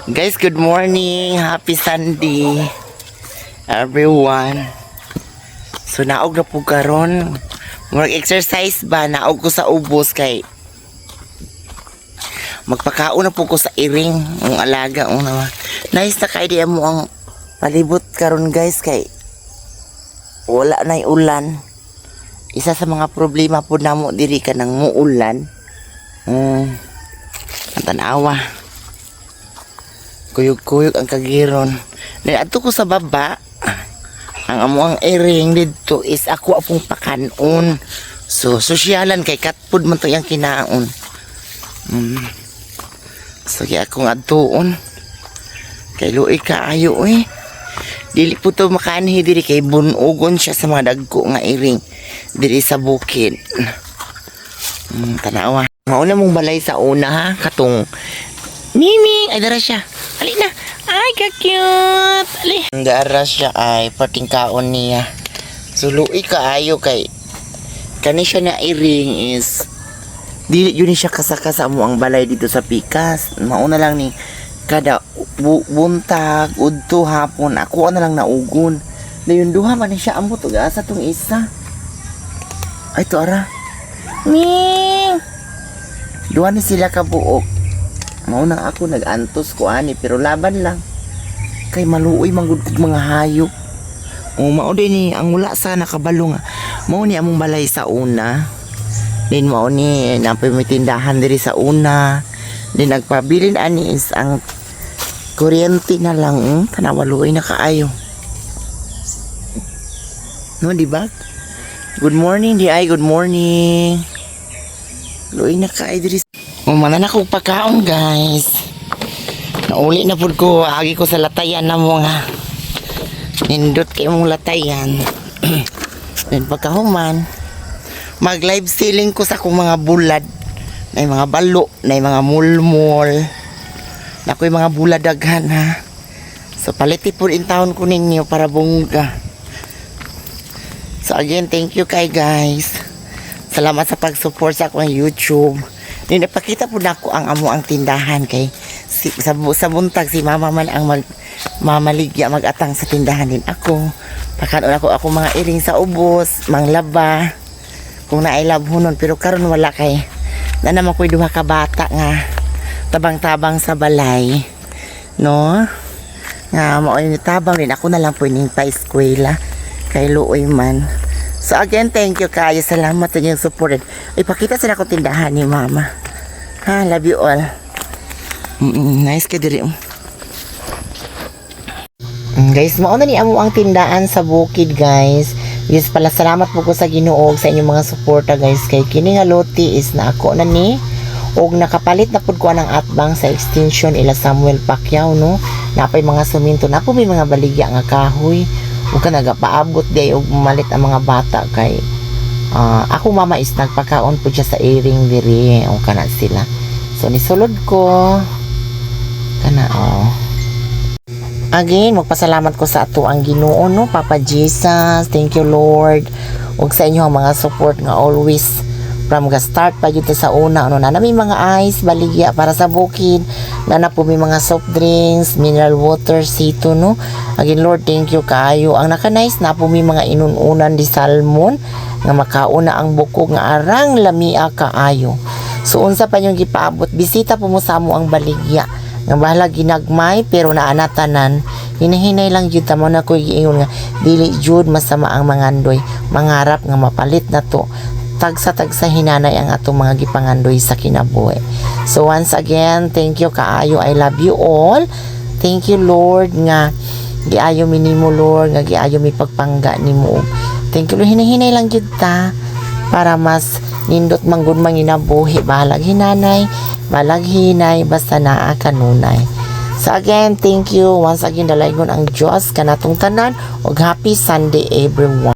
Guys, good morning. Happy Sunday, everyone. So, naog na po karon. Mag-exercise ba? Naog ko sa ubos kay magpakaon na po ko sa iring. Ang alaga. Nice na ka-idea mo ang palibot karon guys kay wala na'y ulan. Isa sa mga problema po namo diri ka ng muulan. Ang tanawa. Kuyog-kuyog ang kagiron. Adto ko sa baba. Ang amuang iring dito is ako apong pakanon. So, sosyalan kay cat food man to yung kinaon. So, kaya akong adtuon. Kay luoy kaayo eh. Dili po to makanhi diri kay bunugon siya sa mga dagko nga iring. Diri sa bukid. Tanawa. Mauna mong balay sa una ha. Katong Mimi, ay dara siya. Ali na. Ay, ka-cute. Ali. Dara siya ay pating kaon niya. So, luoy kaayo kay kani siya na iring is dili yun siya kasakasa mo ang balay dito sa pikas. Mauna lang ni kada buntag, udto hapon. Ako na lang naugon. Na yung duha man siya ambot sa tong isa. Ay, to ara. Ming! Duha ni sila kabuok. Mauna ako nag-antos ko ani pero laban lang. Kay maluoy manggod kog mga hayop. Mao din ni ang wala sa nakabalo nga. Mao ni among balay sa una. Din mao ni napoy may tindahan diri sa una. Din nagpabilin ani is ang kuryente na lang kanawaluoy na kaayo. No, di ba? Good morning, di ay. Good morning. Luoy na kaayo diri. Manan ako pagkaon guys. Nauli na pud ko. Agi ko sa latayan na mo nga. Nindot kayo mong latayan. Then pagkahuman, mag live selling ko sa akong mga bulad. Na mga balo, na mga mulmol. Na ko mga bulad daghan ha. So paliti po in taon ko ninyo para bungga. So again, thank you kay guys. Salamat sa pag-support sa akong YouTube. Napakita po na ako ang amo ang tindahan kay sa buntag si mama man ang mamaligya mag-atang sa tindahan din ako. Pakanon ako mga iring sa ubos, manglaba. Kung nailabhonon pero karon wala kay na naman ko'y duha ka bata nga tabang-tabang sa balay. No? Nga maoy ni tabang din ako na lang po ning pa-eskwela kay luoy man. So again, thank you kayo. Salamat sa inyong support. Ipakita sila ko tindahan ni mama. Ha, love you all. Nice ka diri. Guys, mauna ni amo ang tindahan sa bukid guys. Yes pala, salamat po ko sa Ginoo sa inyong mga suporta guys. Kay kini nga loti is na ako na ni og nakapalit na pud ko ng atbang sa extension ila Samuel Pacquiao no. Napay mga suminto na po may mga baligya nga kahoy. Ug ka nagapaabot day og malit ang mga bata kay ako mama is nagpakaon po siya sa iring diri o kana sila. So nisulod ko kana Again, magpasalamat ko sa ato ang Ginoo no, Papa Jesus. Thank you Lord. Ug sa inyo ang mga support nga always from the start pa jud sa una na may mga ice baligya para sa bukid na po may mga soft drinks, mineral water, sito no. Again Lord, thank you kaayo. Ang naka-nice na po may mga inununan di salmon nga makauna ang bukog nga arang lamia kaayo. So unsa pa yung gipaabot bisita po mo sa amo ang baligya nga bahala ginagmay pero naanatanan hinahinay lang jud ta mo na ko giingon nga dili jud masama ang mangandoy mangarap nga mapalit na to tagsa hinanay ang atong mga gipangandoy sa kinabuhi. So once again, thank you kaayo. I love you all. Thank you Lord nga giayo mi nimo Lord nga giayo mi pagpangga nimo. Thank you Lord, hinahinay lang jud ta para mas nindot manggod manginabuhi balag hinanay, balag hinay basta naa kanunay. So again, thank you once again dalaygon ang Dios kanatong tanan ug happy Sunday everyone.